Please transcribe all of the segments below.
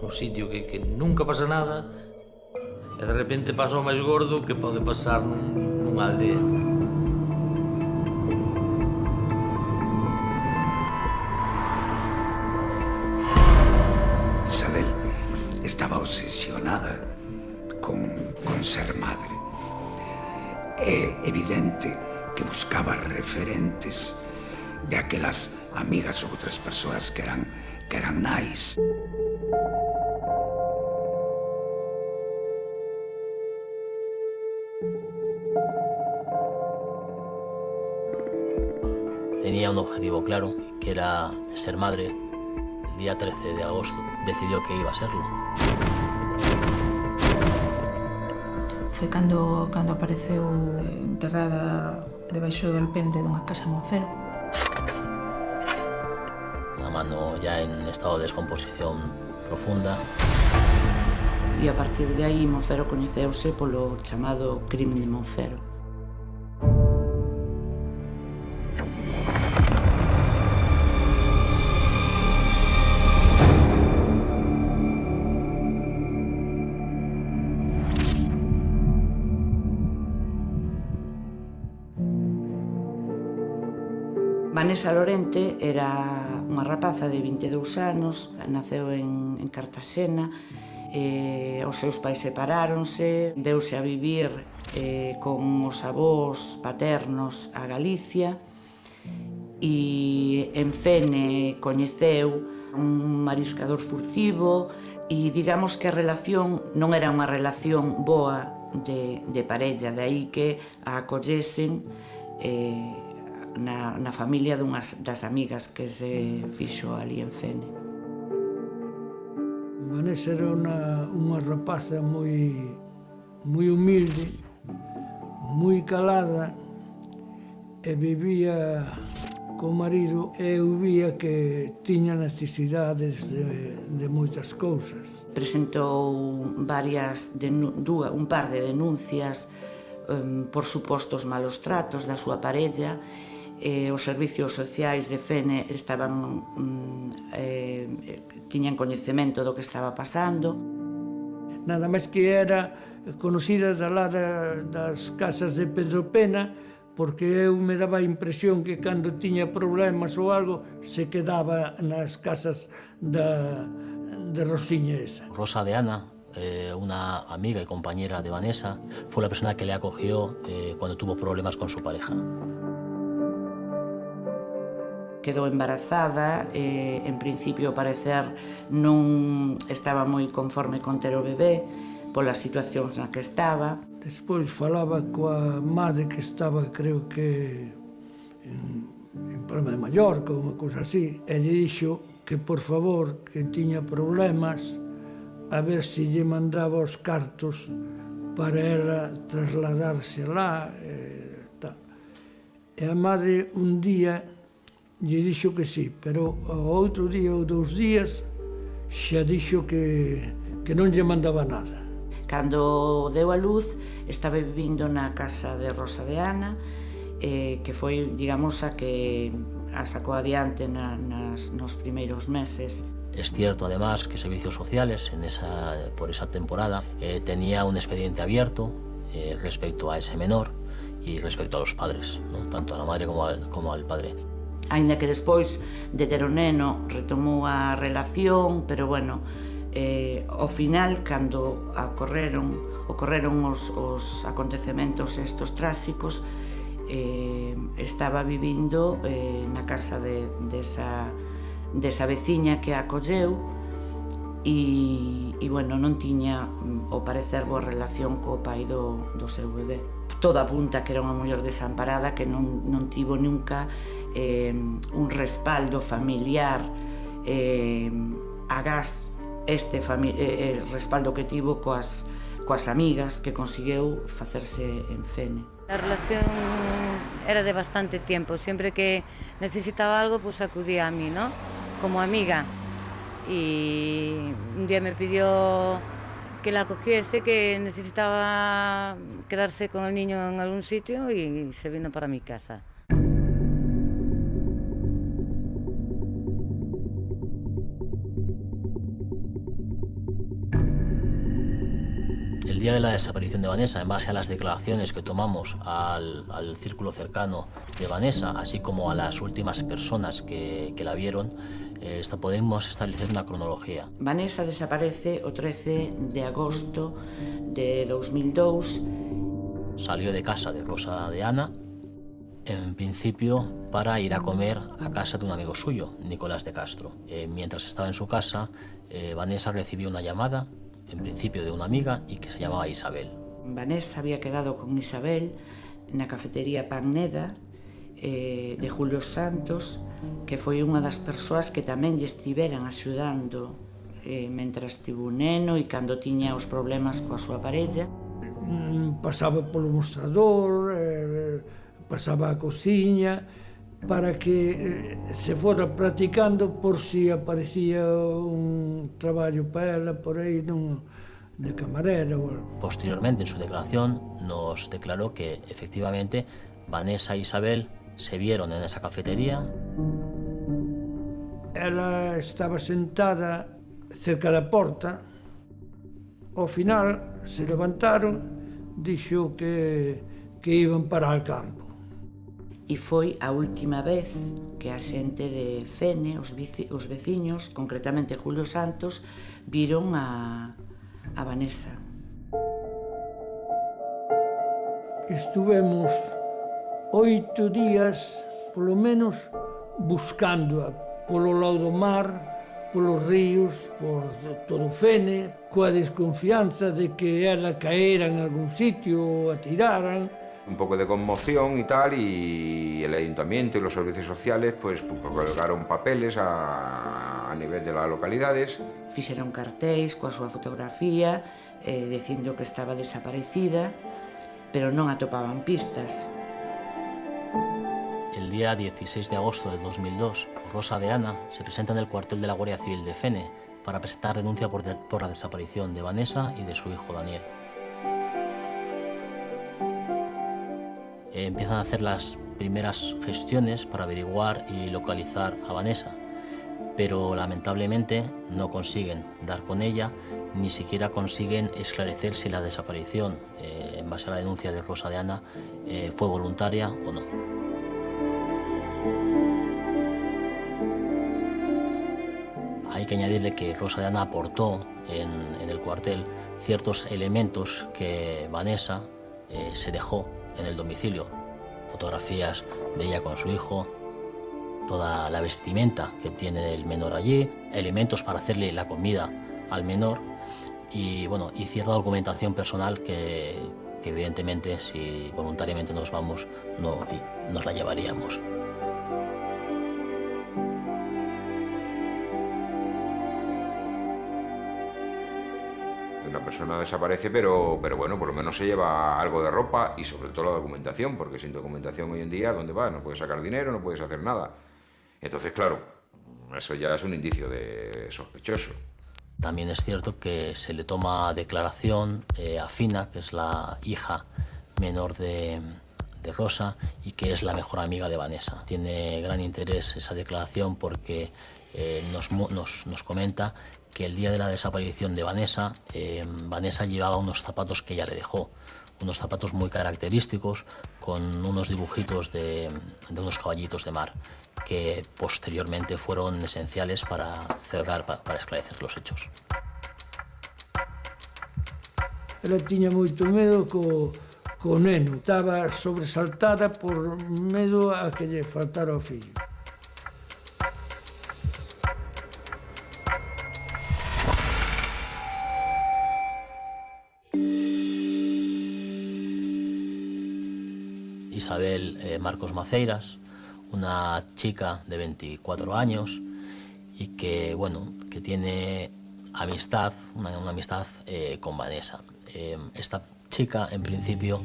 un sitio que nunca pasa nada, e de repente pasa o máis gordo que pode pasar nunha aldea. Isabel estaba obsesionada con ser madre. É evidente que buscaba referentes de aquelas amigas ou outras persoas que eran nais. Tenía un objetivo claro, que era ser madre. El día 13 de agosto decidió que iba a serlo. Foi cando apareceu enterrada debaixo do alpendre dunha casa en Moncero. Una mano ya en estado de descomposición profunda. E a partir de aí Moncero coñeceuse polo chamado crimen de Moncero. Vanessa Lorente era unha rapaza de 22 anos, naceu en Cartaxena, os seus pais separáronse, veuse a vivir con os avós paternos a Galicia e en Fene coñeceu un mariscador furtivo e digamos que a relación non era unha relación boa de parella, de aí que a acollesen na familia dunhas das amigas que se fixo ali en Fene. Vanessa era unha rapaza moi humilde, moi calada, e vivía co marido e eu vía que tiña necesidades de moitas cousas. Presentou un par de denuncias por supostos malos tratos da súa parella. Os servicios sociais de Fene tiñan coñecemento do que estaba pasando. Nada máis que era conocida das casas de Pedro Pena, porque eu me daba a impresión que cando tiña problemas ou algo se quedaba nas casas de Rosiña esa. Rosa de Ana, una amiga y compañera de Vanessa, fue la persona que le acogió cuando tuvo problemas con su pareja. Quedou embarazada, en principio, ao parecer, non estaba moi conforme con ter o bebé, polas situacións na que estaba. Despois falaba coa madre que estaba, creo que, en Palma de Mallorca, ou unha cousa así, e lle dixo que, por favor, que tiña problemas, a ver se lle mandaba os cartos para ela trasladarse lá. E a madre un día lle dixo que sí, pero ao outro día ou 2 días xa dixo que non lle mandaba nada. Cando deu a luz, estaba vivindo na casa de Rosa de Ana, que foi, digamos, a que a sacou adiante nos primeiros meses. Es cierto, además, que Servicios Sociales, por esa temporada, tenía un expediente abierto respecto a ese menor y respecto a los padres, ¿no? Tanto a la madre como al padre. Aínda que despois de ter o neno retomou a relación, pero bueno, ao final, cando ocorreron os acontecementos estos tráxicos, estaba vivindo na casa desa veciña que a acolleu e bueno, non tiña, ao parecer, boa relación co pai do seu bebé. Todo apunta que era unha muller desamparada que non tivo nunca un respaldo familiar agás respaldo que tivo coas amigas que conseguiu facerse en Fene. La relación era de bastante tiempo, siempre que necesitaba algo pues acudía a mí, ¿no? Como amiga. Y un día me pidió que la acogiese, que necesitaba quedarse con el niño en algún sitio y se vino para mi casa. día de la desaparición de Vanessa, en base a las declaraciones que tomamos al círculo cercano de Vanessa, así como a las últimas personas que la vieron, podemos establecer una cronología. Vanessa desaparece o 13 de agosto de 2002. Salió de casa de Rosa de Ana, en principio para ir a comer a casa de un amigo suyo, Nicolás de Castro. Mientras estaba en su casa, Vanessa recibió una llamada, en principio de una amiga, y que se llamaba Isabel. Vanessa había quedado con Isabel na cafetería Pagneda de Julio Santos, que foi unha das persoas que tamén lle estiveran axudando mentras tivo un neno e cando tiña os problemas coa súa parella. Pasaba polo mostrador, pasaba a cociña, para que se fora practicando por si aparecía un traballo para ela por aí de camarera. Posteriormente, en su declaración, nos declaró que efectivamente Vanessa e Isabel se vieron en esa cafetería. Ela estaba sentada cerca da porta. Ao final se levantaron, dixo que iban para o campo. E foi a última vez que a xente de Fene, os veciños, concretamente Julio Santos, viron a Vanessa. Estuvemos 8 días, polo menos, buscándoa polo lado do mar, polos ríos, por todo Fene, coa desconfianza de que ela caera en algún sitio ou a tiraran. Un poco de conmoción y tal, y el ayuntamiento y los servicios sociales pues colgaron papeles a nivel de las localidades. Fixeron cartéis coa súa fotografía dicindo que estaba desaparecida, pero non atopaban pistas. El día 16 de agosto de 2002, Rosa de Ana se presenta en el cuartel de la Guardia Civil de Fene para presentar denuncia por la desaparición de Vanessa y de su hijo Daniel. Empiezan a hacer las primeras gestiones para averiguar y localizar a Vanessa, pero lamentablemente no consiguen dar con ella, ni siquiera consiguen esclarecer si la desaparición, en base a la denuncia de Rosa de Ana, fue voluntaria o no. Hay que añadirle que Rosa de Ana aportó en el cuartel ciertos elementos que Vanessa se dejó en el domicilio, fotografías de ella con su hijo, toda la vestimenta que tiene el menor allí, elementos para hacerle la comida al menor y cierta documentación personal que evidentemente si voluntariamente nos vamos no nos la llevaríamos. Una persona desaparece, pero bueno, por lo menos se lleva algo de ropa y sobre todo la documentación, porque sin documentación hoy en día, ¿dónde vas? No puedes sacar dinero, no puedes hacer nada. Entonces, claro, eso ya es un indicio de sospechoso. También es cierto que se le toma declaración a Fina, que es la hija menor de Rosa y que es la mejor amiga de Vanessa. Tiene gran interés esa declaración porque nos comenta que el día de la desaparición de Vanessa, Vanessa llevaba unos zapatos que ella le dejó, unos zapatos muy característicos con unos dibujitos de unos caballitos de mar que posteriormente fueron esenciales para esclarecer los hechos. Ela tiña moito medo co neno, estaba sobresaltada por medo a que lle faltara o fillo. Isabel Marcos Maceiras, una chica de 24 años y que tiene amistad, una amistad con Vanessa. Esta chica en principio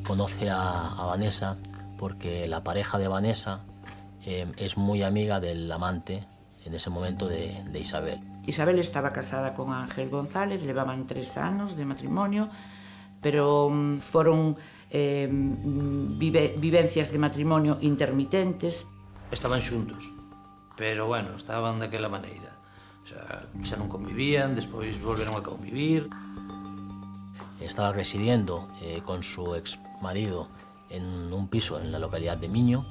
conoce a Vanessa porque la pareja de Vanessa es muy amiga del amante en ese momento de Isabel. Isabel estaba casada con Ángel González, levaban 3 anos de matrimonio, pero foron vivencias de matrimonio intermitentes. Estaban xuntos, pero bueno, estaban daquela maneira. O sea, xa non convivían, despois volveron a convivir. Estaba residiendo con su ex marido en un piso en la localidad de Miño,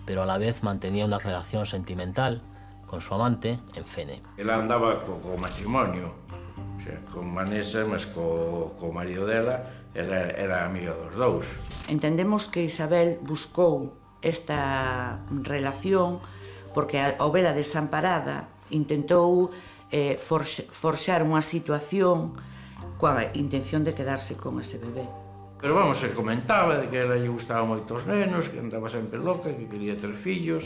pero a la vez mantenía una relación sentimental con su amante en Fene. Ela andaba co matrimonio, o sea, con Vanessa, mas co marido dela, era amiga dos dous. Entendemos que Isabel buscou esta relación porque ao vela desamparada intentou forxar unha situación coa intención de quedarse con ese bebé. Pero vamos, se comentaba de que ela lle gustaba moito os nenos, que andaba sempre loca, que quería ter fillos,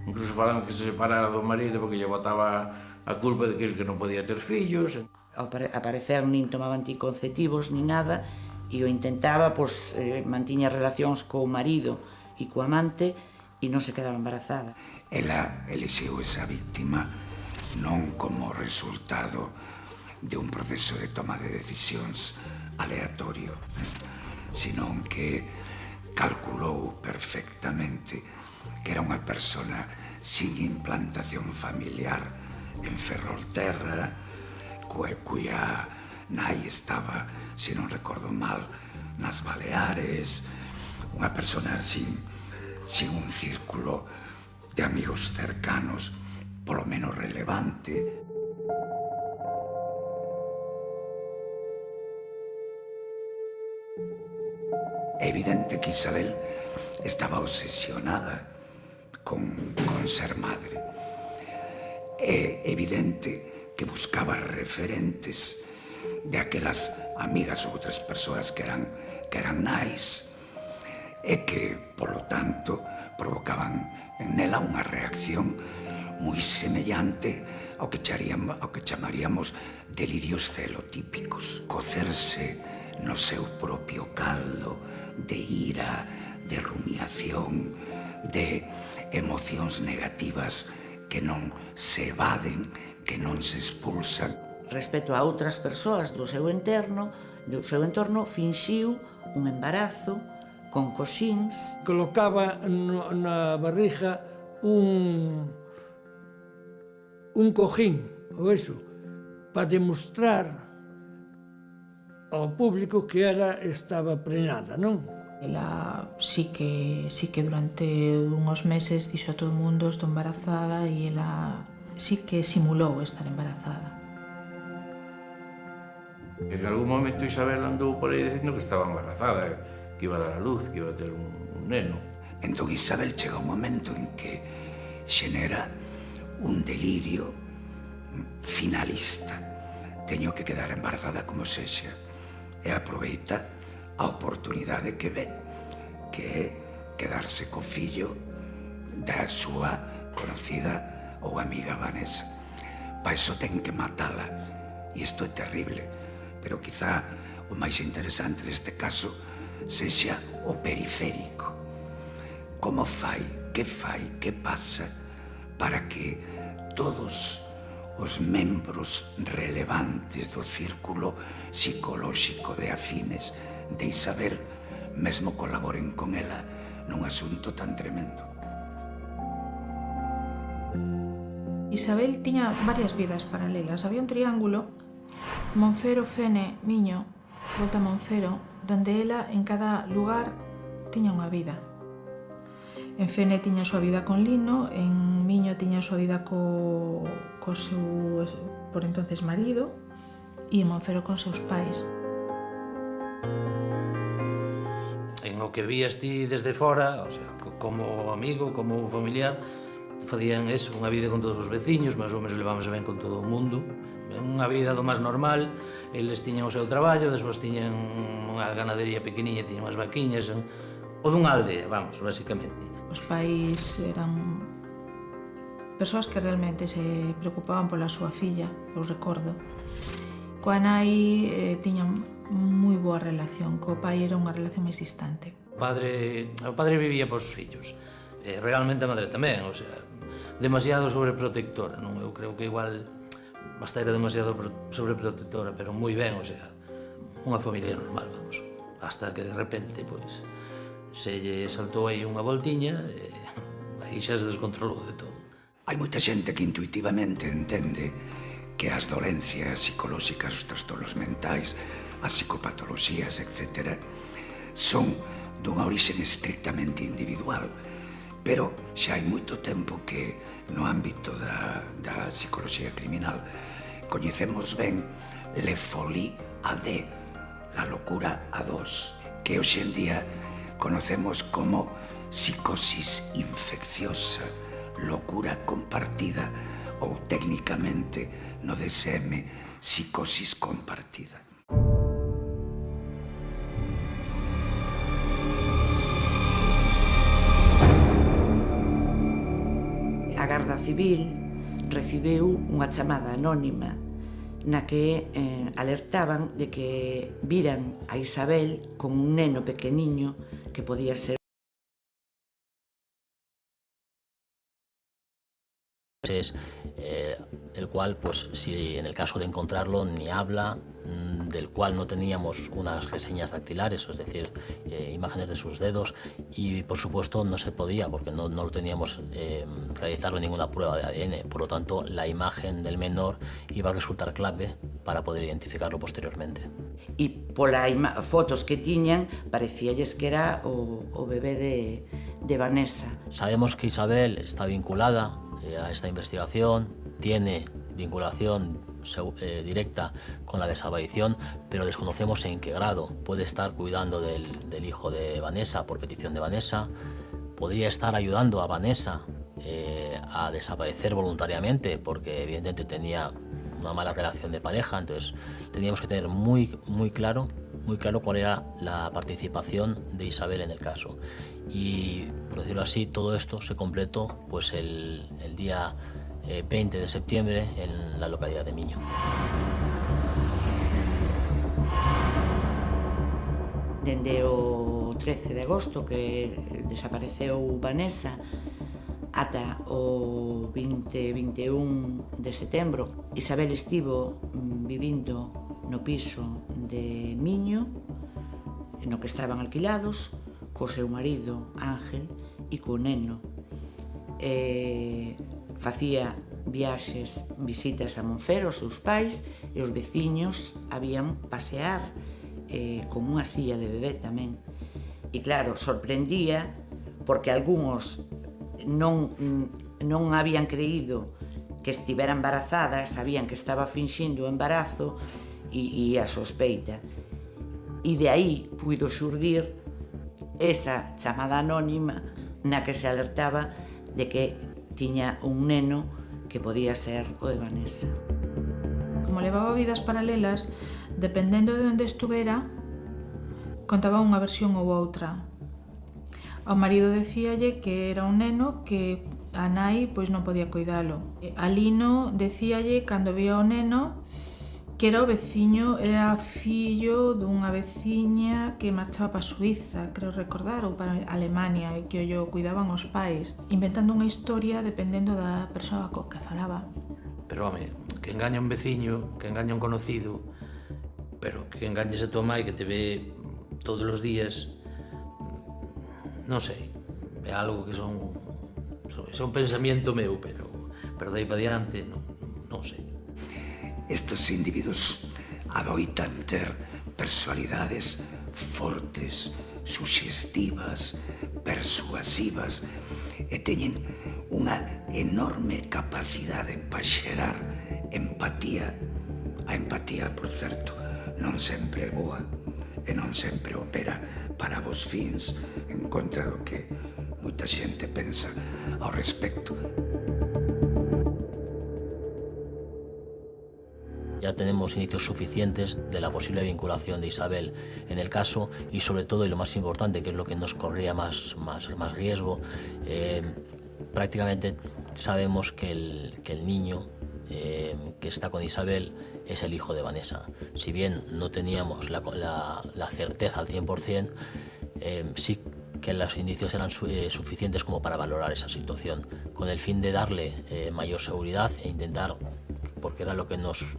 incluso falan que se separara do marido porque lle botaba a culpa de que non podía ter fillos. Ao parecer nin tomaba anticonceptivos ni nada e o intentaba, pois, mantiña relacións co marido e co amante e non se quedaba embarazada. Ela elixiu esa víctima non como resultado de un proceso de toma de decisións aleatorio, sino que calculou perfectamente que era unha persona sin implantación familiar en Ferrolterra, cuya nai estaba, se non recordo mal, nas Baleares, unha persona sin un círculo de amigos cercanos, polo menos relevante. É evidente que Isabel estaba obsesionada con ser madre. É evidente que buscaba referentes de aquelas amigas ou outras persoas que eran nais e que, polo tanto, provocaban en nela unha reacción moi semellante ao que chamaríamos delirios celotípicos. Cocerse no seu propio caldo de ira, de rumiación, de emocións negativas que non se evaden, que non se expulsan. Respecto a outras persoas do seu entorno, finxiu un embarazo con coxíns. Colocaba na barriga un cojín, ou eso, para demostrar ao público que ela estaba preñada, non? Ela sí que durante unhos meses dixo a todo o mundo estou embarazada e ela sí que simulou estar embarazada. En algún momento Isabel andou por aí dicindo que estaba embarazada, que iba a dar a luz, que iba a ter un neno. Entón Isabel chega un momento en que xenera un delirio finalista. Teño que quedar embarazada como sexa. E aproveita a oportunidade que ve, que é quedarse co fillo da súa conocida ou amiga Vanessa. Pa iso ten que matala, e isto é terrible, pero quizá o máis interesante deste caso sexa o periférico. Como fai, que pasa para que todos os membros relevantes do círculo psicolóxico de afines de Isabel mesmo colaboren con ela nun asunto tan tremendo. Isabel tiña varias vidas paralelas. Había un triángulo, Monfero, Fene, Miño, volta a Monfero, donde ela en cada lugar tiña unha vida. En Fene tiña a súa vida con Lino, en Miño tiña a súa vida co seu, por entonces, marido, e en Monfero con seus pais. En o que vías ti desde fora, o sea, como amigo, como familiar, facían eso, unha vida con todos os veciños, máis ou menos levamos ben con todo o mundo, unha vida do máis normal, eles tiñan o seu traballo, despois tiñan unha ganadería pequeniña, tiñan unhas vaquiñas, o dunha aldea, vamos, basicamente. Os pais eran persoas que realmente se preocupaban pola súa filla, eu recordo. Coa nai tiñan moi boa relación, co pai era unha relación máis distante. O padre vivía pos fillos, realmente a madre tamén, o sea, demasiado sobreprotectora, non? Eu creo que igual basta era demasiado sobreprotectora, pero moi ben, o sea, unha familia normal, vamos. Hasta que de repente, pois, se lle saltou aí unha voltiña e aí xa se descontrolou de todo. Hai moita xente que intuitivamente entende que as dolencias psicolóxicas, os trastornos mentais, as psicopatoloxías, etc., son dunha orixen estrictamente individual, pero xa hai moito tempo que no ámbito da psicoloxía criminal coñecemos ben le folie a deux, la locura a dos, que hoxe en día conocemos como psicosis infecciosa, locura compartida ou técnicamente no DSM, psicosis compartida. A Garda Civil recibiu unha chamada anónima na que alertaban de que viran a Isabel con un neno pequeniño que podía ser el cual, pues si en el caso de encontrarlo ni habla, del cual no teníamos unas reseñas dactilares, es decir, imágenes de sus dedos, y por supuesto no se podía porque no lo teníamos realizarlo ninguna prueba de ADN, por lo tanto la imagen del menor iba a resultar clave para poder identificarlo posteriormente. E pola fotos que tiñan parecíalles que era o bebé de Vanessa. Sabemos que Isabel está vinculada a esta investigación, tiene vinculación directa con la desaparición, pero desconocemos en qué grado. Puede estar cuidando del hijo de Vanessa por petición de Vanessa, podría estar ayudando a Vanessa a desaparecer voluntariamente porque evidentemente tenía una mala relación de pareja, entonces teníamos que tener muy claro cuál era la participación de Isabel en el caso. Y, por decirlo así, todo esto se completó pues el día 20 de septiembre en la localidad de Miño. Dende o 13 de agosto que desapareceu Vanessa ata o 20-21 de setembro, Isabel estivo vivindo no piso de Miño, no que estaban alquilados, co seu marido Ángel e co neno. Facía viaxes, visitas a Monfero, os seus pais, e os veciños habían pasear con unha silla de bebé tamén. E claro, sorprendía porque algúns non habían creído que estivera embarazada, sabían que estaba finxindo o embarazo e a sospeita. E de aí puido xurdir esa chamada anónima na que se alertaba de que tiña un neno que podía ser o de Vanessa. Como levaba vidas paralelas, dependendo de onde estuvera, contaba unha versión ou outra. Ao marido decíalle que era un neno que a nai pois non podía cuidalo. A Lino decíalle cando vía o neno que era o veciño, era fillo dunha veciña que marchaba para Suiza, creo recordar, ou para Alemania, e que o cuidaban os pais, inventando unha historia dependendo da persoa co que falaba. Pero, home, que engaña un veciño, que engaña un conocido, pero que engañes a tua mai que te ve todos os días, non sei, é algo que é un pensamento meu, pero de aí para diante, non sei. Estes individuos adoitan ter personalidades fortes, suxestivas, persuasivas e teñen unha enorme capacidade para xerar empatía. A empatía, por certo, non sempre é boa e non sempre opera para vos fins en contra do que moita xente pensa ao respecto. Ya tenemos indicios suficientes de la posible vinculación de Isabel en el caso y sobre todo, y lo más importante, que es lo que nos corría más riesgo, prácticamente sabemos que el niño que está con Isabel es el hijo de Vanessa. Si bien no teníamos la certeza al 100%, sí que los indicios eran suficientes como para valorar esa situación, con el fin de darle mayor seguridad e intentar, porque era lo que nos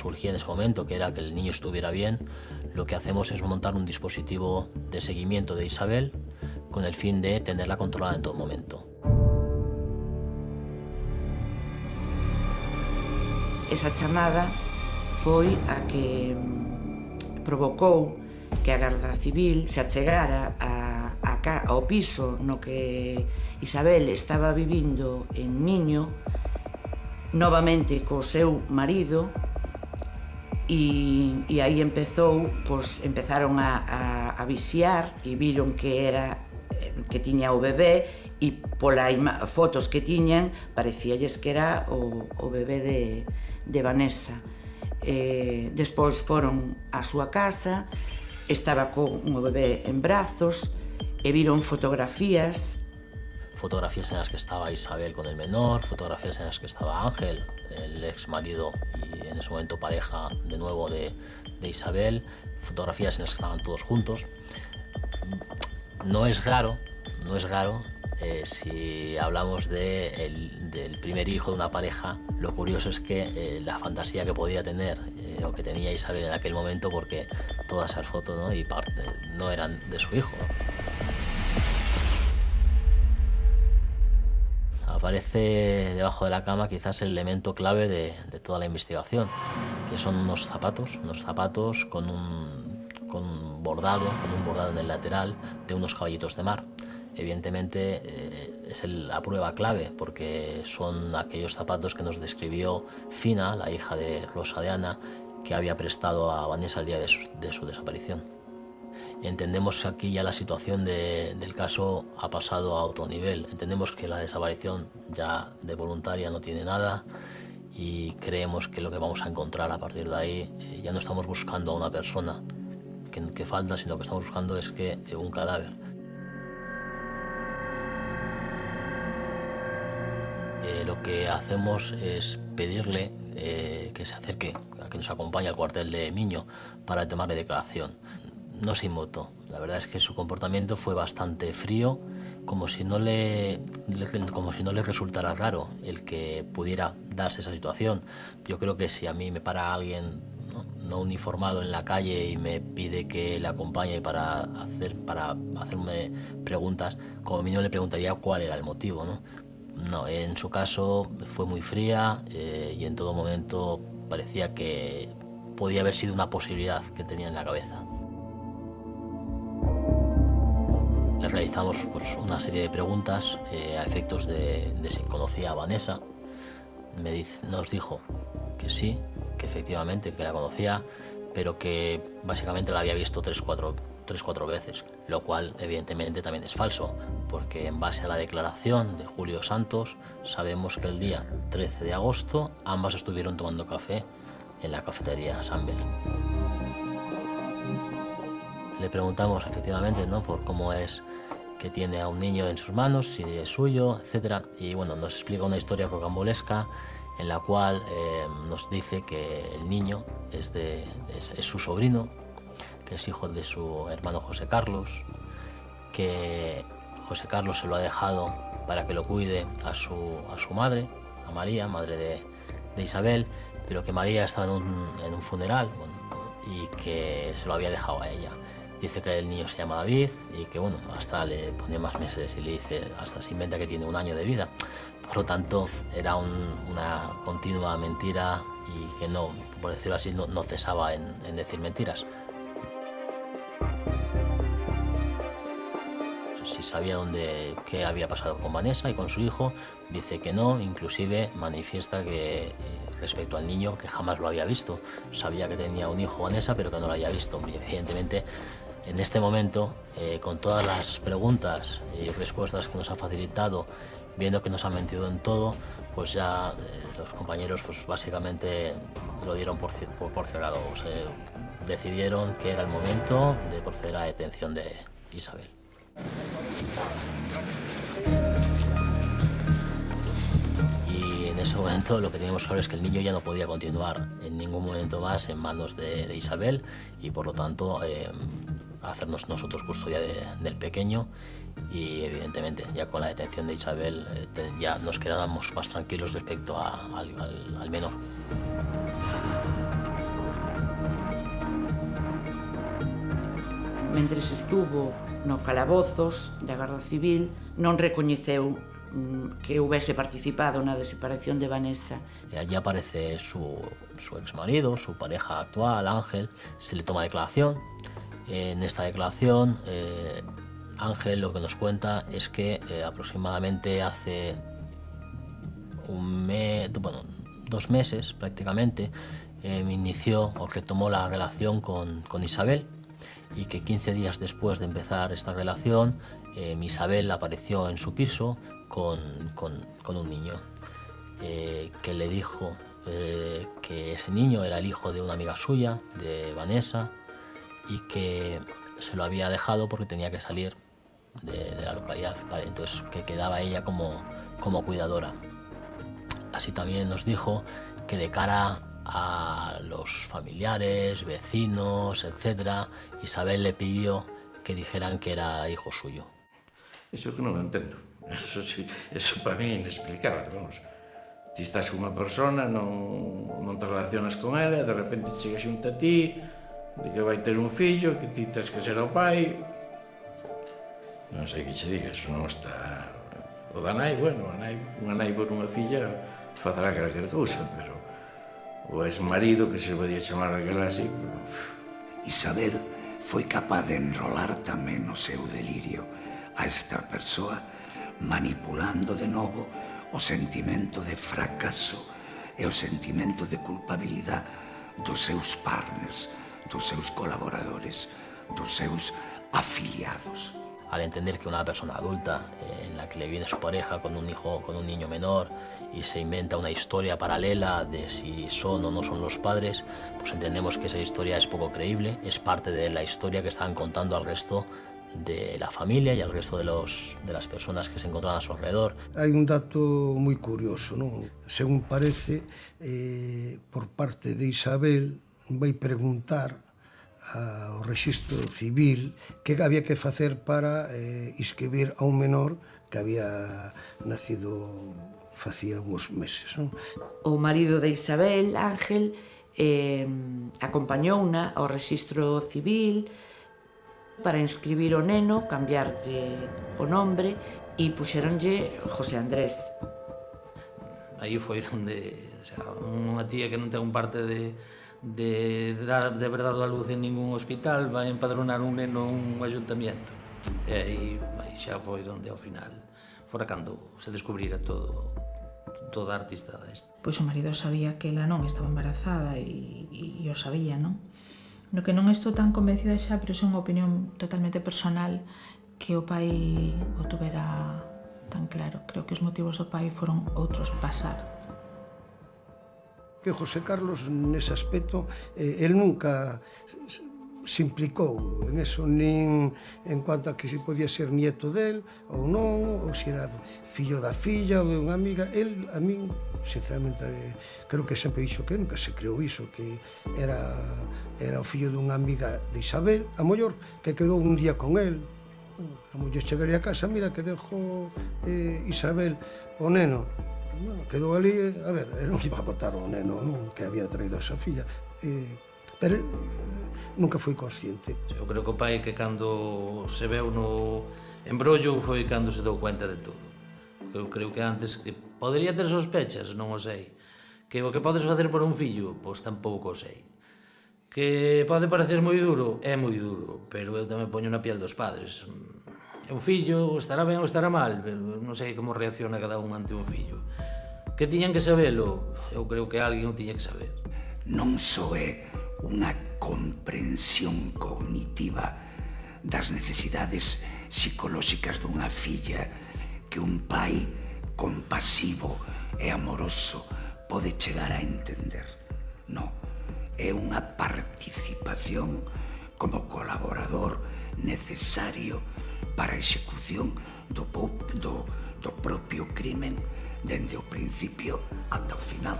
urgía en ese momento, que era que el niño estuviera bien. Lo que hacemos es montar un dispositivo de seguimiento de Isabel con el fin de tenerla controlada en todo momento. esa chamada foi a que provocou que a Garda Civil se achegara ao piso no que Isabel estaba vivindo en Miño, novamente co seu marido, e aí empezaron a vixiar e viron que tiña o bebé, e polas fotos que tiñan parecíalles que era o bebé de Vanessa. Despois foron á súa casa, estaba con o bebé en brazos e viron fotografías. Fotografías en las que estaba Isabel con el menor, fotografías en las que estaba Ángel, el ex marido y en ese momento pareja de nuevo de Isabel, fotografías en las que estaban todos juntos. No es raro si hablamos del primer hijo de una pareja. Lo curioso es que la fantasía que podía tener o que tenía Isabel en aquel momento, porque todas esas fotos, ¿no? Y no eran de su hijo, ¿no? Aparece debajo de la cama quizás el elemento clave de toda la investigación, que son unos zapatos con un bordado en el lateral de unos caballitos de mar. Evidentemente es la prueba clave, porque son aquellos zapatos que nos describió Fina, la hija de Rosa de Ana, que había prestado a Vanessa el día de su desaparición. Entendemos que aquí ya la situación del caso ha pasado a otro nivel. Entendemos que la desaparición ya de voluntaria no tiene nada, y creemos que lo que vamos a encontrar a partir de ahí, ya no estamos buscando a una persona que falta, sino que estamos buscando es un cadáver. Lo que hacemos es pedirle que se acerque, a que nos acompañe al cuartel de Miño para tomarle declaración. No se inmutó. La verdad es que su comportamiento fue bastante frío, como si no le resultara raro el que pudiera darse esa situación. Yo creo que si a mí me para alguien no uniformado en la calle y me pide que le acompañe para hacerme preguntas, como mínimo le preguntaría cuál era el motivo, ¿no? No, en su caso fue muy fría y en todo momento parecía que podía haber sido una posibilidad que tenía en la cabeza. Le realizamos una serie de preguntas a efectos de si conocía a Vanessa. Nos dijo que sí, que efectivamente que la conocía, pero que básicamente la había visto 3-4 veces, lo cual evidentemente también es falso, porque en base a la declaración de Julio Santos sabemos que el día 13 de agosto ambas estuvieron tomando café en la cafetería Sambel. Le preguntamos efectivamente, ¿no?, por cómo es que tiene a un niño en sus manos, si es suyo, etc. Y bueno, nos explica una historia rocambolesca en la cual nos dice que el niño es su sobrino, que es hijo de su hermano José Carlos, que José Carlos se lo ha dejado para que lo cuide a su madre, a María, madre de Isabel, pero que María estaba en un funeral, y que se lo había dejado a ella. Dice que el niño se llama David y que bueno, hasta le pone más meses y le dice, hasta se inventa que tiene 1 año de vida. Por lo tanto, era una continua mentira y que no, por decirlo así, no cesaba en decir mentiras. Si sabía qué había pasado con Vanessa y con su hijo, dice que no, inclusive manifiesta que respecto al niño, que jamás lo había visto. Sabía que tenía un hijo, Vanessa, pero que no lo había visto. Y evidentemente, en este momento, con todas las preguntas y respuestas que nos ha facilitado, viendo que nos ha mentido en todo, pues ya los compañeros pues básicamente lo dieron por cerrado. O sea, decidieron que era el momento de proceder a la detención de Isabel. Y en ese momento lo que teníamos claro es que el niño ya no podía continuar en ningún momento más en manos de Isabel, y por lo tanto hacernos nosotros custodia del pequeño, y evidentemente ya con la detención de Isabel ya nos quedábamos más tranquilos respecto al menor. Mentres estuvo no calabozos da Garda Civil, non recoñeceu que hubiese participado na desaparición de Vanessa. Allí aparece su exmarido, su pareja actual, Ángel, se le toma declaración. En esta declaración, Ángel lo que nos cuenta es que aproximadamente hace 2 meses prácticamente, inició o retomó la relación con Isabel, y que 15 días después de empezar esta relación, Isabel apareció en su piso con un niño, que le dijo que ese niño era el hijo de una amiga suya, de Vanessa, y que se lo había dejado porque tenía que salir de la localidad, entonces que quedaba ella como cuidadora. Así también nos dijo que de cara a los familiares, vecinos, etc., Isabel le pidió que dijeran que era hijo suyo. Eso que non lo entendo. Eso sí, eso para mí é inexplicable, vamos. Ti estás con unha persona, non te relacionas con ela, de repente chega xunto a ti, de que vai ter un fillo, que ti tens que ser o pai. Non sei que che digas, non está... O da nai, bueno, unha nai por unha filla facerá calquer cousa, pero o ex-marido, que se podía chamar aquela así... Isabel foi capaz de enrolar tamén no seu delirio a esta persoa, manipulando de novo o sentimento de fracaso e o sentimento de culpabilidade dos seus partners, dos seus colaboradores, dos seus afiliados. Al entender que una persona adulta en la que le viene su pareja con un hijo, con un niño menor, y se inventa una historia paralela de si son o no son los padres, pues entendemos que esa historia es poco creíble, es parte de la historia que están contando al resto de la familia y al resto de las personas que se encontraban a su alrededor. Hai un dato moi curioso, non? Según parece, por parte de Isabel, vai preguntar ao rexistro civil que había que facer para inscribir a un menor que había nacido facía uns meses, non? O marido de Isabel, Ángel, acompañouna ao rexistro civil para inscribir o neno, cambiarlle o nombre e puxeronlle José Andrés. Aí foi onde, o sea, unha tía que non ten un parte de dar de verdade a luz en ningún hospital vai empadronar un neno en un ayuntamiento. E aí xa foi onde ao final fora cando se descubrira toda a artista deste. Pois o marido sabía que ela non estaba embarazada e o sabía, non? No que non estou tan convencida xa, pero é unha opinión totalmente personal, que o pai o tuvera tan claro. Creo que os motivos do pai foron outros pasar. Que José Carlos, nese aspecto, el nunca se implicou en eso, nin en cuanto a que se podía ser nieto del ou non, ou se era fillo da filla ou de unha amiga. El, a min, sinceramente, creo que sempre dixo que nunca se creou iso, que era o fillo dunha amiga de Isabel, a mellor que quedou un día con el, a mellor chegaría a casa, mira que dejou Isabel o neno. Bueno, quedou ali, a ver, non iba a botar o neno, non, que había traído a esa filla, pero nunca foi consciente. Eu creo que o pai que cando se veu no embrollo foi cando se deu cuenta de todo. Eu creo que antes que podería ter sospechas, non o sei. Que o que podes facer por un fillo, pois tampouco o sei. Que pode parecer moi duro, é moi duro, pero eu tamén poño na piel dos padres. É un fillo, estará ben ou estará mal, non sei como reacciona cada un ante un fillo. Que tiñan que sabelo, eu creo que alguén o tiña que saber. Non só é unha comprensión cognitiva das necesidades psicolóxicas dunha filla que un pai compasivo e amoroso pode chegar a entender. Non, é unha participación como colaborador necesario para a execución do propio crimen dende o principio ata o final.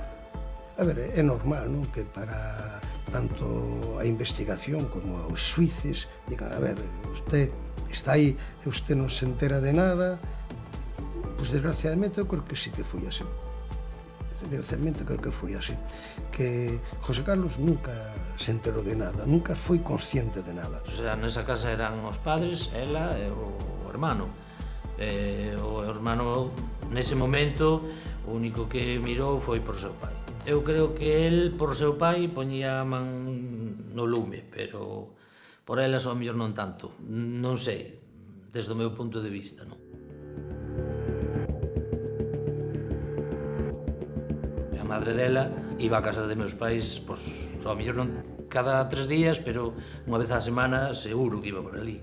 A ver, é normal, non? Que para tanto a investigación como os xuíces digan, a ver, usted está aí e usted non se entera de nada. Pois, desgraciadamente, eu creo que sí que foi así. Desgraciadamente, creo que foi así. Que José Carlos nunca se enterou de nada, nunca foi consciente de nada. O sea, nesa casa eran os padres, ela e o hermano. O hermano, nese momento, o único que mirou foi por seu pai. Eu creo que el, por seu pai, poñía a man no lume, pero por elas, ao mellor, non tanto. Non sei, desde o meu punto de vista, non? A madre dela iba a casa de meus pais, pois, ao mellor non cada 3 días, pero unha vez á semana seguro que iba por ali.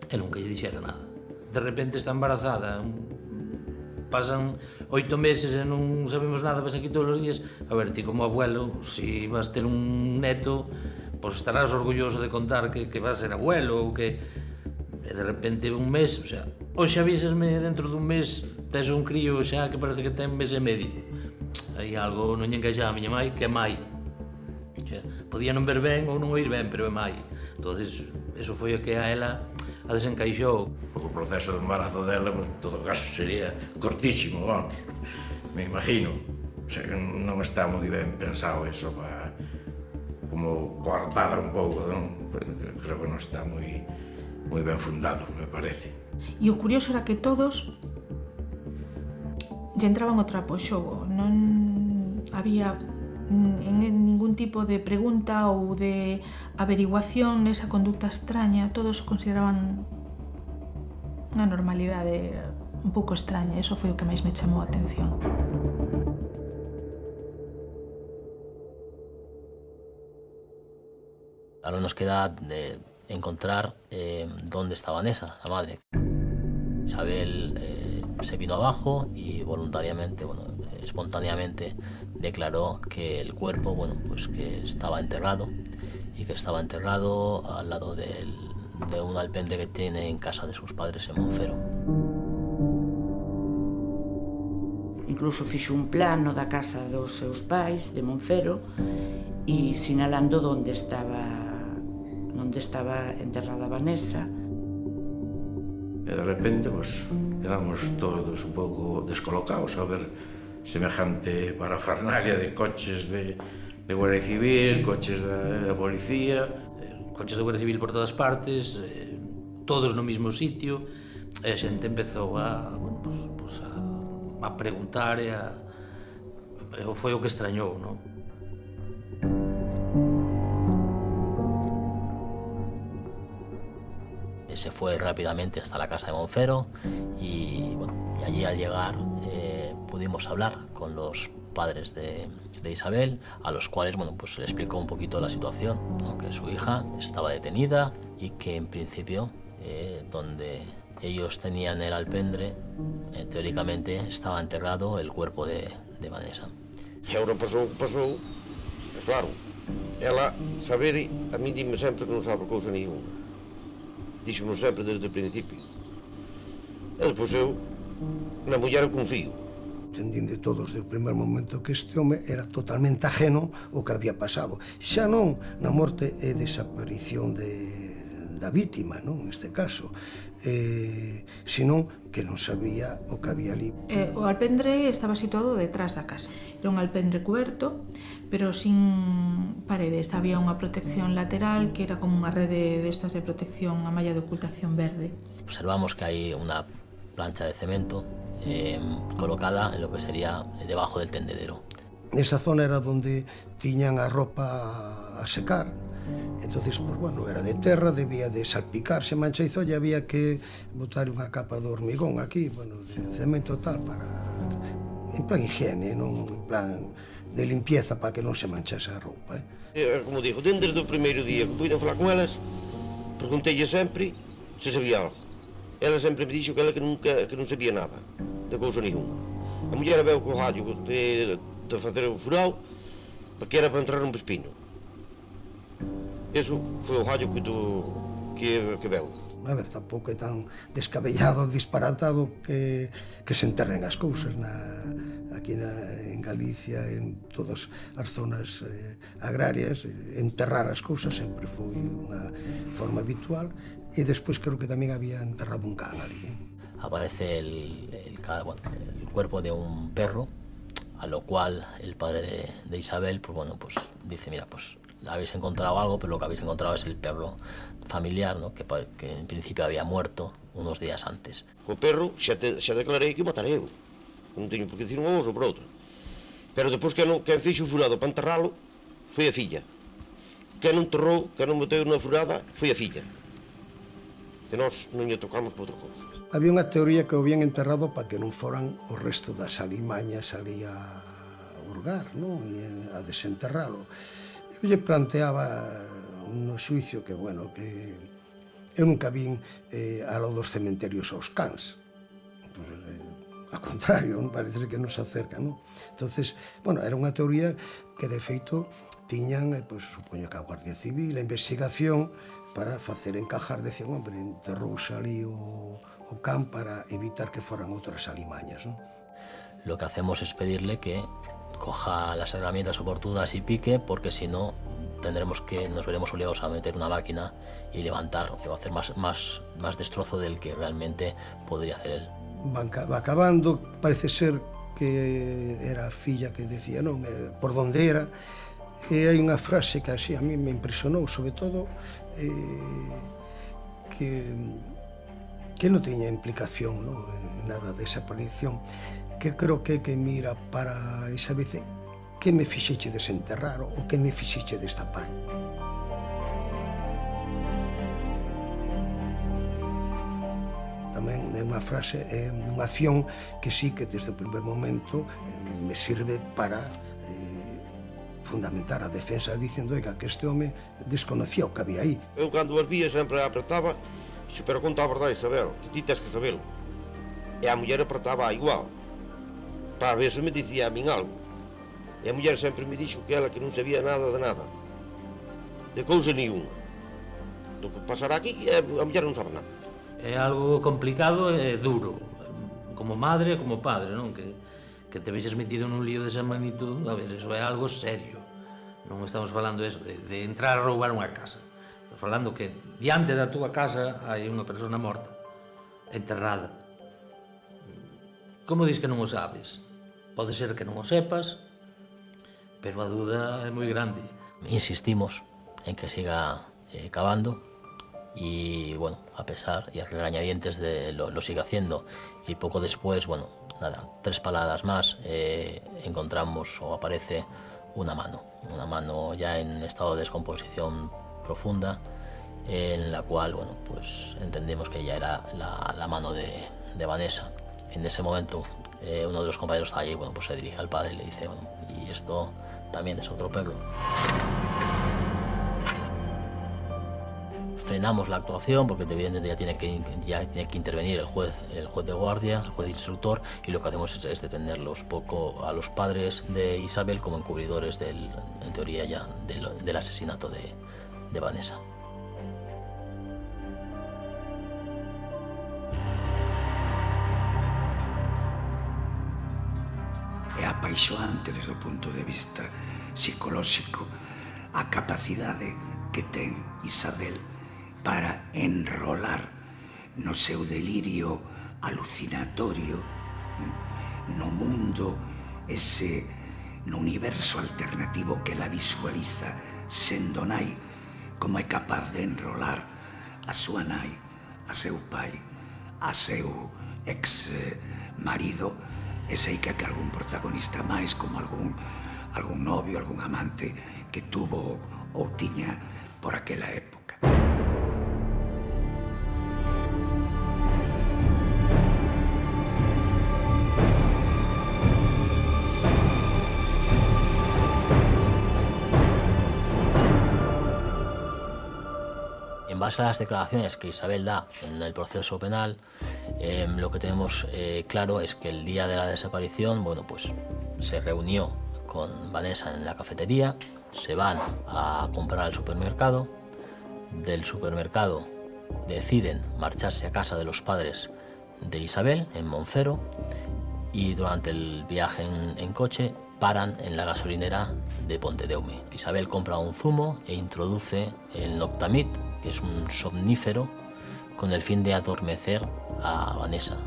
E nunca lle dixera nada. De repente está embarazada, pasan 8 meses e non sabemos nada, vas aquí todos os días. A ver, ti como abuelo, se vas ter un neto, pois estarás orgulloso de contar que vas ser abuelo ou que... E de repente un mes, o sea, hoxe avísasme dentro dun mes tes un crío xa que parece que ten mes e medio. Aí algo non lle encaixaba a miña mai, que é mai. O sea, podía non ver ben ou non oír ben, pero é mai. Entonces, eso foi o que a ela a desencaixou. O proceso de embarazo dela, pues, en todo caso, sería cortísimo, vamos, me imagino. O sea, non está moi ben pensado eso para como coartada un pouco, non? Creo que non está moi ben fundado, me parece. E o curioso era que todos lle entraban o trapo ao xogo. Non había ningún tipo de pregunta ou de averiguación nesa conducta extraña. Todos consideraban unha normalidade un pouco extraña. Eso foi o que máis me chamou a atención. Ahora nos queda encontrar dónde está Vanessa, la madre. Isabel se vino abajo y voluntariamente, espontáneamente declaró que el cuerpo, pues que estaba enterrado y que estaba enterrado al lado de un alpendre que tiene en casa de sus padres en Monfero. Incluso fixo un plano da casa dos seus pais de Monfero e sinalando onde estaba enterrada Vanessa. E de repente, pues, quedamos todos un pouco descolocados ao ver semejante parafernalia de coches de Guardia Civil, coches da policía, coches de Guardia Civil por todas partes, todos no mismo sitio, e a xente empezou a preguntar e foi o que extrañou, non? Se fue rápidamente hasta la casa de Monfero y allí al llegar pudimos hablar con los padres de Isabel, a los cuales pues se le explicó un poquito la situación, ¿no? Que su hija estaba detenida y que en principio donde ellos tenían el alpendre, teóricamente estaba enterrado el cuerpo de Vanessa. E agora pasou, é claro, ela saber, a mí dime sempre que non sabe cousa nenhuma. Díxonos sempre desde o principio. E depois eu, na muller eu confío. Entendín de todos do primer momento que este home era totalmente ajeno ao que había pasado. Xa non na morte e desaparición da vítima, non? Neste caso, senón que non sabía o que había ali. O alpendre estaba situado detrás da casa. Era un alpendre cuberto, pero sin paredes. Había unha protección lateral que era como unha rede destas de protección, a malla de ocultación verde. Observamos que hay una plancha de cemento colocada en lo que sería debajo del tendedero. Esa zona era donde tiñan a ropa a secar. Entonces, pues bueno, era de terra, debía de salpicarse, manchaizo, e había que botar unha capa de hormigón aquí, bueno, de cemento tal, para en plan higiene, non en plan de limpieza para que non se manchase a roupa. Como digo, desde o primeiro día que pude falar con elas, pregunteille sempre se sabía algo. Ela sempre me dixo que ela que non sabía nada, de cousa nenhuma. A muller veu co radio de facer o furao, porque era para entrar un pespino. Eso foi o gallo que veu. A ver, tampouco é tan descabellado, disparatado que se enterren as cousas aquí en Galicia, en todas as zonas agrarias. Enterrar as cousas sempre foi unha forma habitual e despois creo que tamén había enterrado un can ali. Aparece el cuerpo de un perro, a lo cual el padre de Isabel pues dice, mira, pues habéis encontrado algo, pero lo que habéis encontrado es el perro familiar, ¿no? que en principio había muerto unos días antes. Co perro xa declarei que matarei eu. Non teño por que dicir unha cousa por outra. Pero depois quen fixo o furado para enterralo foi a filla. Quen non enterrou, quen non meteu na furada foi a filla. Que nós non lle tocamos por outra cousa. Había unha teoría que o habían enterrado para que non foran o resto das alimañas ali a hurgar, non? E a desenterralo. Eu lle planteaba no xuicio que, bueno, que eu nunca vin alo dos cementerios aos cans. Ao contrario, parece que non se acerca, non? Entonces, bueno, era unha teoría que, de feito, tiñan, pois, supoño que a Guardia Civil, a investigación, para facer encajar, decían, hombre, enterrouse ali o can para evitar que fueran outras alimañas, ¿no? Lo que hacemos es pedirle que coja las herramientas oportunas y pique, porque si no nos veremos obligados a meter una máquina y levantar, y va a hacer más destrozo del que realmente podría hacer él. Va acabando, parece ser que era a filla que decía, non, por donde era, e hai unha frase que así a mí me impresionou, sobre todo, que non teña implicación, non, en nada de desaparición, que creo que mira para esa vez que me fixeche desenterrar ou que me fixeche destapar. Tamén é unha frase, é unha acción que sí que desde o primer momento me sirve para fundamentar a defensa dicindo que este home desconocía o que había aí. Eu cando as vía sempre apretaba, pero conta a verdade, Isabel, que ti tens que sabelo. E a muller apretaba igual, para ver se me dicía a min algo. E a muller sempre me dixo que ela que non sabía nada de nada, de cousa nenhuma. Do que pasará aquí, a muller non sabe nada. É algo complicado e duro, como madre e como padre, non? Que te vexes metido nun lío desa magnitud, a ver, eso é algo serio. Non estamos falando eso, de entrar a roubar unha casa. Estamos falando que diante da túa casa hai unha persona morta, enterrada. Como dis que non o sabes? Pode ser que non o sepas, pero a duda é moi grande. Insistimos en que siga cavando y, bueno, a pesar y a regañadientes lo sigue haciendo, y poco después, bueno, nada, 3 paladas más, encontramos o aparece una mano ya en estado de descomposición profunda, en la cual, bueno, pues entendemos que ya era la mano de Vanessa. En ese momento, uno de los compañeros está allí, bueno, pues se dirige al padre y le dice, bueno, y esto también es otro perro. Frenamos la actuación porque evidentemente ya tiene que intervenir el juez de guardia, el juez instructor, y lo que hacemos es detenerlos poco a los padres de Isabel como encubridores en teoría ya del asesinato de Vanessa. É apaixoante desde o punto de vista psicolóxico a capacidade que ten Isabel para enrolar no seu delirio alucinatorio no mundo, no universo alternativo que la visualiza sendo nai, como é capaz de enrolar a súa nai, a seu pai, a seu ex-marido, e sei que algún protagonista máis, como algún novio, algún amante que tuvo ou tiña por aquela época. En base a las declaraciones que Isabel da en el proceso penal, lo que tenemos claro es que el día de la desaparición, bueno, pues se reunió con Vanessa en la cafetería, se van a comprar al supermercado, del supermercado deciden marcharse a casa de los padres de Isabel, en Monfero, y durante el viaje en coche paran en la gasolinera de Pontedeume. Isabel compra un zumo e introduce el Noctamid, que es un somnífero, con el fin de adormecer a Vanessa.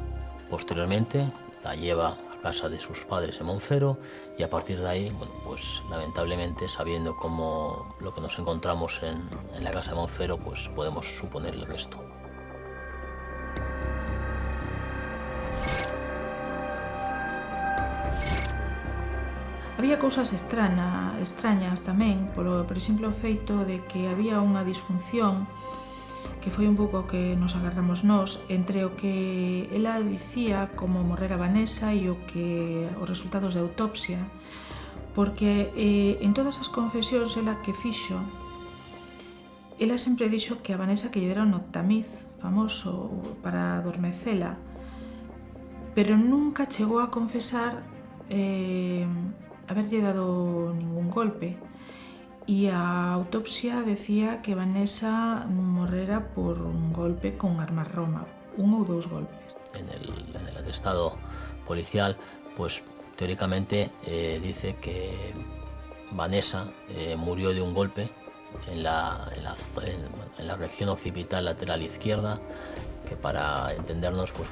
Posteriormente la lleva a casa de sus padres en Monfero, y a partir de ahí, bueno, pues lamentablemente, sabiendo cómo lo que nos encontramos en la casa de Monfero, pues podemos suponer el resto. Había cousas extrañas tamén, por exemplo, o feito de que había unha disfunción que foi un pouco que nos agarramos nós entre o que ela dicía como morrera Vanessa e os resultados de autopsia, porque en todas as confesións ela que fixo, ela sempre dixo que a Vanessa que lle dera un Noctamiz famoso para adormecela, pero nunca chegou a confesar haberlle dado ningún golpe. E a autopsia decía que Vanessa morrera por un golpe con arma roma, un ou dous golpes. En el atestado policial, pues teóricamente dice que Vanessa murió de un golpe en la región occipital lateral izquierda, que para entendernos pues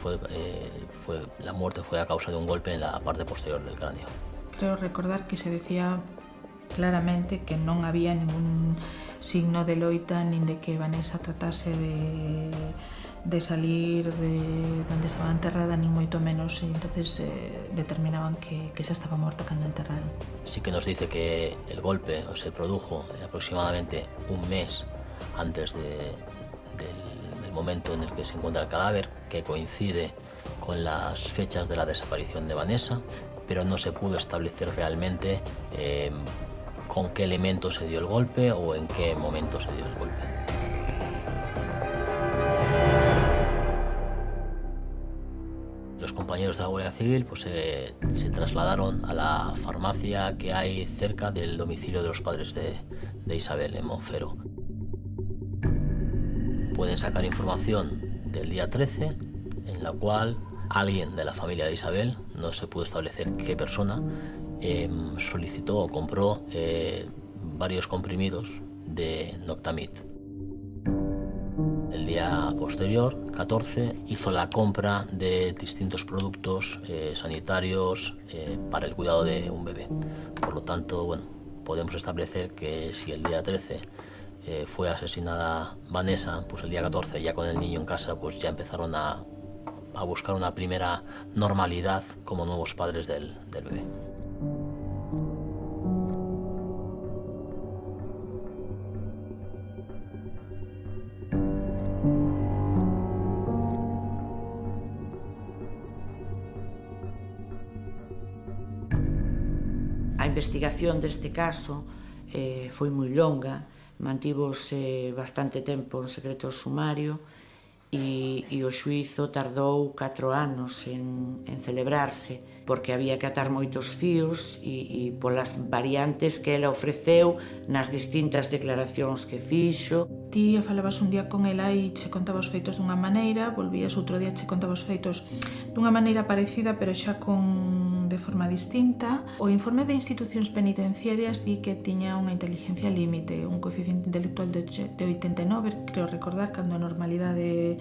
la muerte fue a causa de un golpe en la parte posterior del cráneo. Creo recordar que se decía claramente que non había ningún signo de loita nin de que Vanessa tratase de salir de onde estaba enterrada, nin moito menos, e entonces determinaban que xa estaba morta cando enterraron. Sí que nos dice que el golpe se produjo aproximadamente un mes antes del momento en el que se encuentra el cadáver, que coincide con las fechas de la desaparición de Vanessa, pero no se pudo establecer realmente con qué elemento se dio el golpe o en qué momento se dio el golpe. Los compañeros de la Guardia Civil pues, se trasladaron a la farmacia que hay cerca del domicilio de los padres de Isabel, en Monfero. Pueden sacar información del día 13, en la cual alguien de la familia de Isabel, no se pudo establecer qué persona, solicitó o compró varios comprimidos de Noctamid. El día posterior, 14, hizo la compra de distintos productos sanitarios para el cuidado de un bebé. Por lo tanto, bueno, podemos establecer que si el día 13 fue asesinada Vanessa, pues el día 14, ya con el niño en casa, pues ya empezaron a buscar una primera normalidad como nuevos padres del bebé. A investigación deste caso foi moi longa, mantívose bastante tempo en secreto sumario e o xuízo tardou 4 anos en celebrarse, porque había que atar moitos fíos e polas variantes que ela ofreceu nas distintas declaracións que fixo. Ti falabas un día con ela e che contaba os feitos dunha maneira, volvías outro día che contaba os feitos dunha maneira parecida, pero xa de forma distinta. O informe de institucións penitenciarias di que tiña unha inteligencia límite, un coeficiente intelectual de 89, creo recordar, cando a normalidade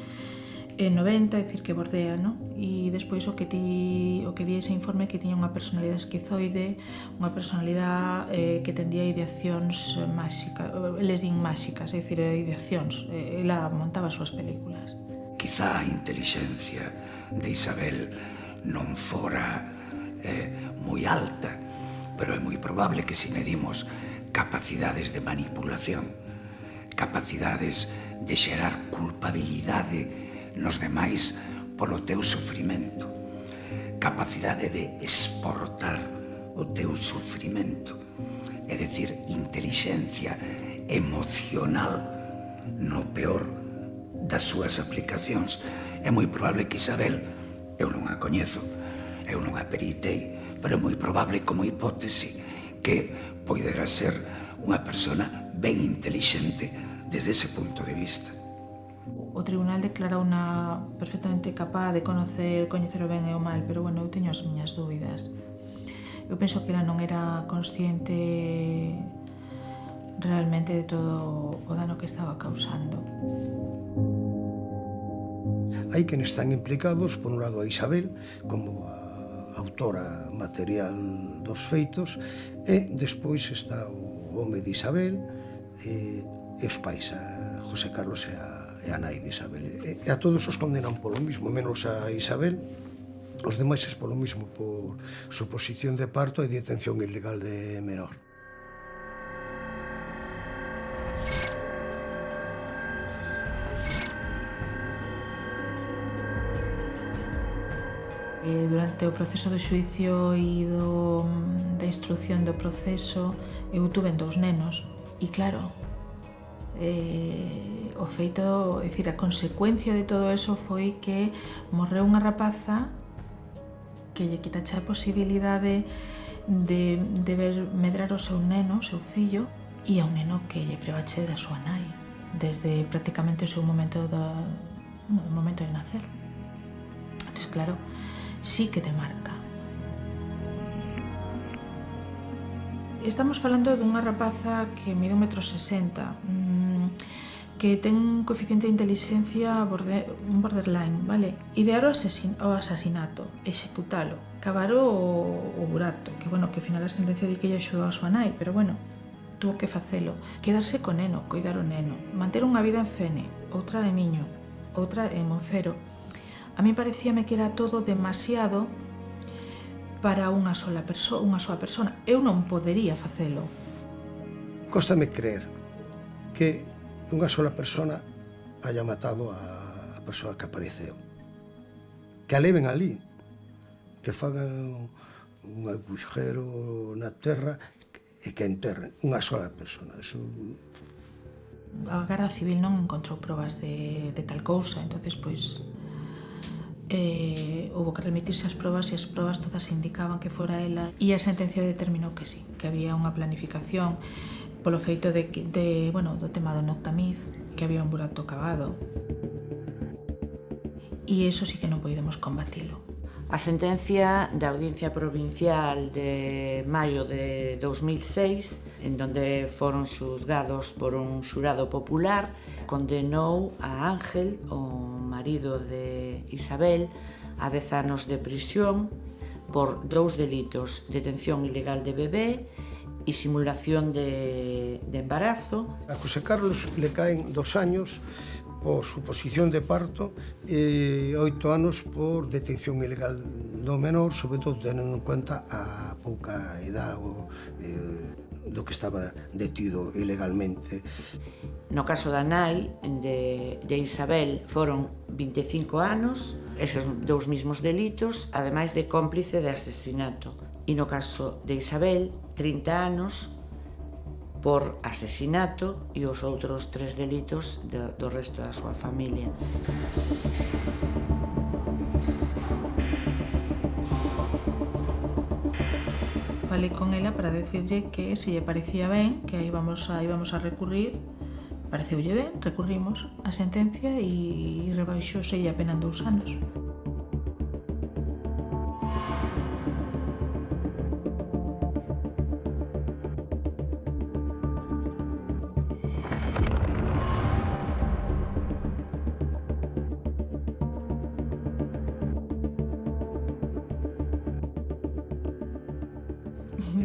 é 90, é dicir que bordea, non? E despois o que di ese informe que tiña unha personalidade esquizoide, unha personalidade que tendía ideacións máxicas, eles din máxicas, é dicir, ideacións, ela montaba as súas películas. Quizá a inteligencia de Isabel non fora moi alta, pero é moi probable que se medimos capacidades de manipulación, capacidades de xerar culpabilidade nos demais polo teu sufrimento, capacidade de exportar o teu sufrimento, é dicir, inteligencia emocional no peor das súas aplicacións. É moi probable que Isabel, eu non a coñezo, eu non a peritei, pero é moi probable como hipótese que poderá ser unha persona ben intelixente desde ese punto de vista. O tribunal declarou unha perfectamente capaz de coñecer o ben e o mal, pero bueno, eu teño as miñas dúbidas. Eu penso que ela non era consciente realmente de todo o dano que estaba causando. Hai quenes están implicados, por un lado a Isabel, como a autora material dos feitos, e despois está o home de Isabel e os pais, a José Carlos e a nai de Isabel. E a todos os condenan polo mismo, menos a Isabel, Os demais es polo mismo, por suposición de parto e detención ilegal de menor. Durante o proceso do xuicio e da instrucción do proceso, eu tuve 2 nenos. E claro, o feito, é dicir, a consecuencia de todo eso foi que morreu unha rapaza que lle quitache a posibilidade de ver medrar o seu neno, o seu fillo, e a un neno que lle privache da súa nai, desde prácticamente o seu momento de nacer. Entón, claro, sí que te marca. Estamos falando dunha rapaza que mide 1,60 m, que ten un coeficiente de inteligencia un borderline, vale? Idear o asasinato, executalo, cavar o burato, que, bueno, que ao final a sentencia di que lle axudou a súa nai, pero, bueno, tuvo que facelo. Quedarse co neno, coidar o neno, manter unha vida en Fene, outra de Miño, outra en Monfero. A mí parecíame que era todo demasiado para unha soa persona. Eu non podería facelo. Cóstame creer que unha sola persona haya matado a persoa que apareceu. Que a leven ali, que fagan un agujero na terra e que enterren unha sola persona. Eso... A Garda Civil non encontrou probas de tal cousa, entonces, pois, houve que remitirse as probas e as probas todas indicaban que fora ela, e a sentencia determinou que sí, que había unha planificación polo feito do tema do noctamiz, que había un burato cavado, e eso sí que non podemos combatilo. A sentencia da Audiencia Provincial de maio de 2006, en donde foron xulgados por un xurado popular, condenou a Ángel, o marido de Isabel, a 10 anos de prisión por 2 delitos: detención ilegal de bebé e simulación de embarazo. A José Carlos le caen 2 años por suposición de parto e 8 anos por detención ilegal do menor, sobre todo tendo en conta a pouca edad do que estaba detido ilegalmente. No caso da nai de Isabel foron 25 anos, esos 2 mismos delitos, ademais de cómplice de asesinato. E no caso de Isabel, 30 anos por asesinato e os outros 3 delitos do resto da súa familia. Falei con ela para decirlle que se lle parecía ben, que íbamos a recurrir. Pareceulle ben, recurrimos a sentencia e rebaixouse a pena en 2 anos.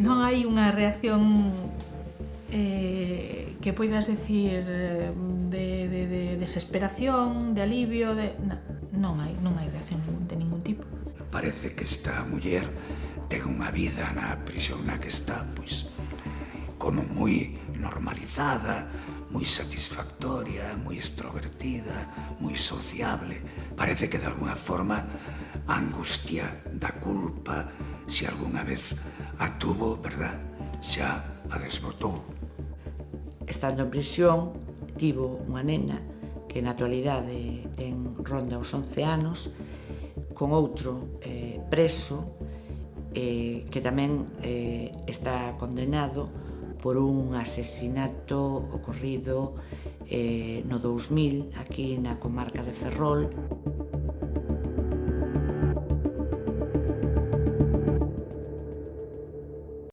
Non hai unha reacción que poidas decir de desesperación, de alivio, non hai reacción de ningún tipo. Parece que esta muller ten unha vida na prisión na que está, pois, como moi normalizada, moi satisfactoria, moi extrovertida, moi sociable. Parece que de alguna forma a angustia da culpa, se algunha vez a tuvo, verdad, xa a desbotou. Estando en prisión, tivo unha nena que na actualidade ronda os 11 anos, con outro preso que tamén está condenado por un asesinato ocorrido no 2000 aquí na comarca de Ferrol.